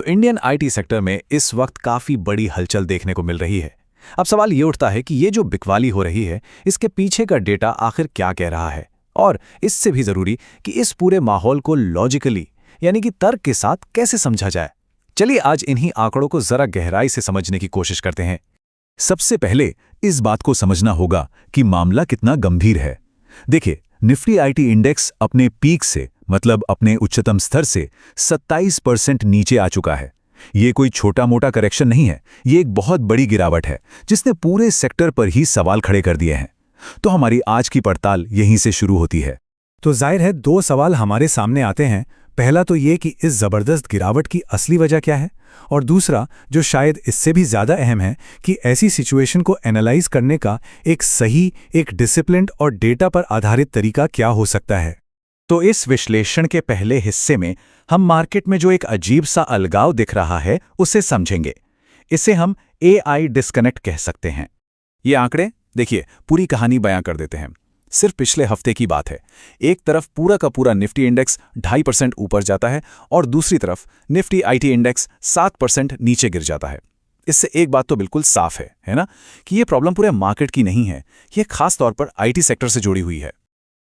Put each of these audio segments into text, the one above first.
तो Indian IT sector में इस वक्त काफ़ी बड़ी हलचल देखने को मिल रही है। अब सवाल ये उठता है कि ये जो बिकवाली हो रही है, इसके पीछे का डेटा आखिर क्या कह रहा है, और इससे भी ज़रूरी कि इस पूरे माहौल को लॉजिकली यानी कि तर्क के साथ कैसे समझा जाए। चलिए आज इन्हीं आंकड़ों को ज़रा गहराई से समझने की कोशिश करते हैं। सबसे पहले इस बात को समझना होगा कि मामला कितना गंभीर है। देखिए, निफ्टी आईटी इंडेक्स अपने पीक से मतलब अपने उच्चतम स्तर से 27% नीचे आ चुका है। ये कोई छोटा मोटा करेक्शन नहीं है, ये एक बहुत बड़ी गिरावट है जिसने पूरे सेक्टर पर ही सवाल खड़े कर दिए हैं। तो हमारी आज की पड़ताल यहीं से शुरू होती है। तो जाहिर है दो सवाल हमारे सामने आते हैं। पहला तो ये कि इस जबरदस्त गिरावट की असली वजह क्या है, और दूसरा जो शायद इससे भी ज्यादा अहम है कि ऐसी सिचुएशन को एनालाइज करने का एक सही, एक डिसिप्लिन्ड और डेटा पर आधारित तरीका क्या हो सकता है। तो इस विश्लेषण के पहले हिस्से में हम मार्केट में जो एक अजीब सा अलगाव दिख रहा है उसे समझेंगे। इसे हम AI डिस्कनेक्ट कह सकते हैं। ये आंकड़े देखिए पूरी कहानी बयां कर देते हैं। सिर्फ पिछले हफ्ते की बात है। एक तरफ पूरा का पूरा निफ्टी इंडेक्स 2.5% ऊपर जाता है और दूसरी तरफ निफ्टी आईटी इंडेक्स 7% नीचे गिर जाता है। इससे एक बात तो बिल्कुल साफ है ना, कि ये प्रॉब्लम पूरे मार्केट की नहीं है, ये खास तौर पर आईटी सेक्टर से जुड़ी हुई है।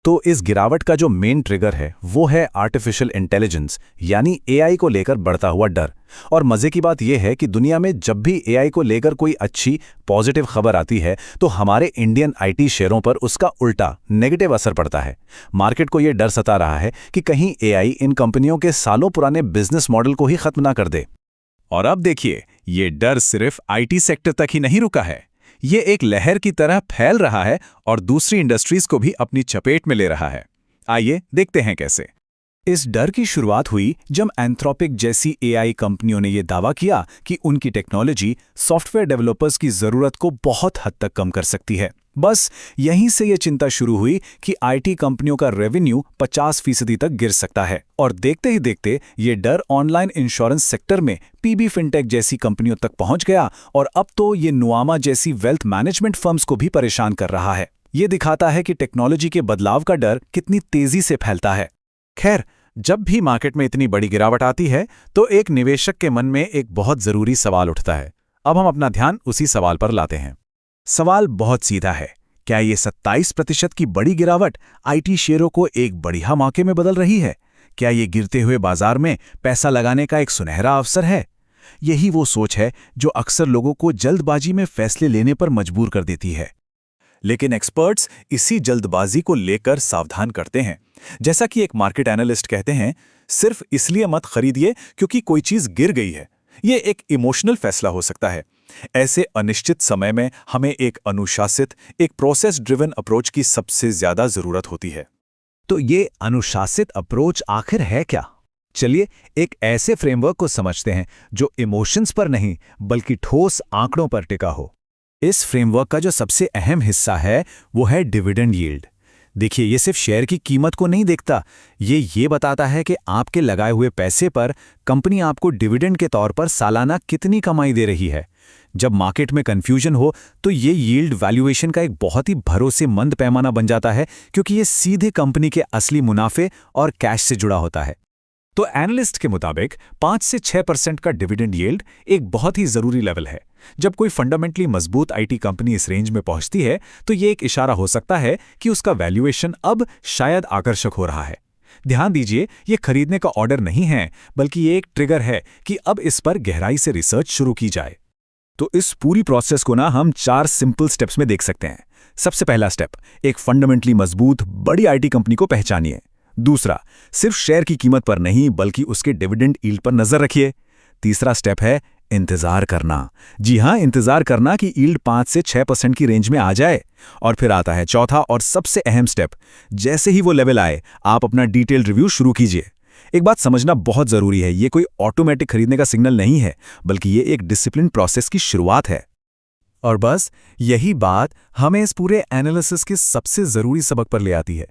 तो इस गिरावट का जो मेन ट्रिगर है वो है आर्टिफिशियल इंटेलिजेंस यानी AI को लेकर बढ़ता हुआ डर। और मजे की बात यह है कि दुनिया में जब भी AI को लेकर कोई अच्छी पॉजिटिव खबर आती है तो हमारे इंडियन आईटी शेयरों पर उसका उल्टा नेगेटिव असर पड़ता है। मार्केट को यह डर सता रहा है कि कहीं AI इन कंपनियों के सालों पुराने बिजनेस मॉडल को ही खत्म ना कर दे। और अब देखिए, ये डर सिर्फ आईटी सेक्टर तक ही नहीं रुका है, ये एक लहर की तरह फैल रहा है और दूसरी इंडस्ट्रीज को भी अपनी चपेट में ले रहा है। आइए देखते हैं कैसे। इस डर की शुरुआत हुई जब एंथ्रोपिक जैसी AI कंपनियों ने यह दावा किया कि उनकी टेक्नोलॉजी सॉफ्टवेयर डेवलपर्स की जरूरत को बहुत हद तक कम कर सकती है। बस यहीं से यह चिंता शुरू हुई कि आईटी कंपनियों का रेवेन्यू 50% तक गिर सकता है। और देखते ही देखते ये डर ऑनलाइन इंश्योरेंस सेक्टर में PB फिनटेक जैसी कंपनियों तक पहुंच गया और अब तो ये नुआमा जैसी वेल्थ मैनेजमेंट फर्म्स को भी परेशान कर रहा है। ये दिखाता है कि टेक्नोलॉजी के बदलाव का डर कितनी तेजी से फैलता है। खैर, जब भी मार्केट में इतनी बड़ी गिरावट आती है तो एक निवेशक के मन में एक बहुत जरूरी सवाल उठता है। अब हम अपना ध्यान उसी सवाल पर लाते हैं। सवाल बहुत सीधा है, क्या ये 27% की बड़ी गिरावट आईटी शेयरों को एक बढ़िया मौके में बदल रही है? क्या ये गिरते हुए बाजार में पैसा लगाने का एक सुनहरा अवसर है? यही वो सोच है जो अक्सर लोगों को जल्दबाजी में फैसले लेने पर मजबूर कर देती है। लेकिन एक्सपर्ट्स इसी जल्दबाजी को लेकर सावधान करते हैं। जैसा कि एक मार्केट एनालिस्ट कहते हैं, सिर्फ इसलिए मत खरीदिए क्योंकि कोई चीज गिर गई है। ये एक इमोशनल फैसला हो सकता है। ऐसे अनिश्चित समय में हमें एक अनुशासित, एक प्रोसेस ड्रिवन अप्रोच की सबसे ज्यादा जरूरत होती है। तो ये अनुशासित अप्रोच आखिर है क्या? चलिए एक ऐसे फ्रेमवर्क को समझते हैं जो इमोशंस पर नहीं बल्कि ठोस आंकड़ों पर टिका हो। इस फ्रेमवर्क का जो सबसे अहम हिस्सा है वो है डिविडेंड यील्ड। देखिए, ये सिर्फ शेयर की कीमत को नहीं देखता, ये बताता है कि आपके लगाए हुए पैसे पर कंपनी आपको डिविडेंड के तौर पर सालाना कितनी कमाई दे रही है। जब मार्केट में कंफ्यूजन हो तो ये यील्ड वैल्यूएशन का एक बहुत ही भरोसेमंद पैमाना बन जाता है, क्योंकि ये सीधे कंपनी के असली मुनाफे और कैश से जुड़ा होता है। तो एनालिस्ट के मुताबिक 5 से 6% का डिविडेंड यील्ड एक बहुत ही जरूरी लेवल है। जब कोई फंडामेंटली मजबूत आईटी कंपनी इस रेंज में पहुंचती है तो ये एक इशारा हो सकता है कि उसका वैल्यूएशन अब शायद आकर्षक हो रहा है। ध्यान दीजिए, ये खरीदने का ऑर्डर नहीं है, बल्कि ये एक ट्रिगर है कि अब इस पर गहराई से रिसर्च शुरू की जाए। तो इस पूरी प्रोसेस को हम 4 सिंपल स्टेप्स में देख सकते हैं। सबसे पहला स्टेप, एक फंडामेंटली मजबूत बड़ी आईटी कंपनी को पहचानिए। दूसरा, सिर्फ शेयर की कीमत पर नहीं बल्कि उसके डिविडेंड यील्ड पर नजर रखिए। तीसरा स्टेप है इंतजार करना। जी हां, इंतजार करना कि यील्ड 5 से 6% की रेंज में आ जाए। और फिर आता है चौथा और सबसे अहम स्टेप, जैसे ही वो लेवल आए आप अपना डिटेल रिव्यू शुरू कीजिए। एक बात समझना बहुत जरूरी है, ये कोई ऑटोमेटिक खरीदने का सिग्नल नहीं है, बल्कि ये एक डिसिप्लिन प्रोसेस की शुरुआत है। और बस यही बात हमें इस पूरे एनालिसिस के सबसे जरूरी सबक पर ले आती है।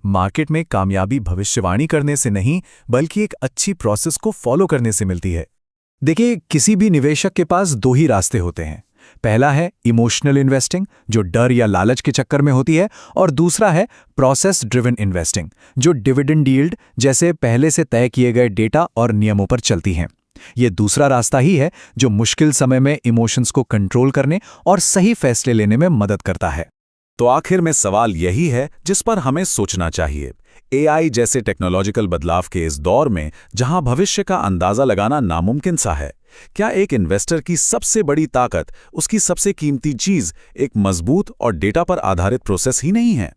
मार्केट में कामयाबी भविष्यवाणी करने से नहीं बल्कि एक अच्छी प्रोसेस को फॉलो करने से मिलती है। देखिए, किसी भी निवेशक के पास 2 ही रास्ते होते हैं। पहला है इमोशनल इन्वेस्टिंग, जो डर या लालच के चक्कर में होती है, और दूसरा है प्रोसेस ड्रिवन इन्वेस्टिंग, जो डिविडेंड यील्ड जैसे पहले से तय किए गए डेटा और नियमों पर चलती हैं। ये दूसरा रास्ता ही है जो मुश्किल समय में इमोशंस को कंट्रोल करने और सही फैसले लेने में मदद करता है। तो आखिर में सवाल यही है जिस पर हमें सोचना चाहिए। एआई जैसे टेक्नोलॉजिकल बदलाव के इस दौर में जहां भविष्य का अंदाजा लगाना नामुमकिन सा है, क्या एक इन्वेस्टर की सबसे बड़ी ताकत, उसकी सबसे कीमती चीज एक मजबूत और डेटा पर आधारित प्रोसेस ही नहीं है?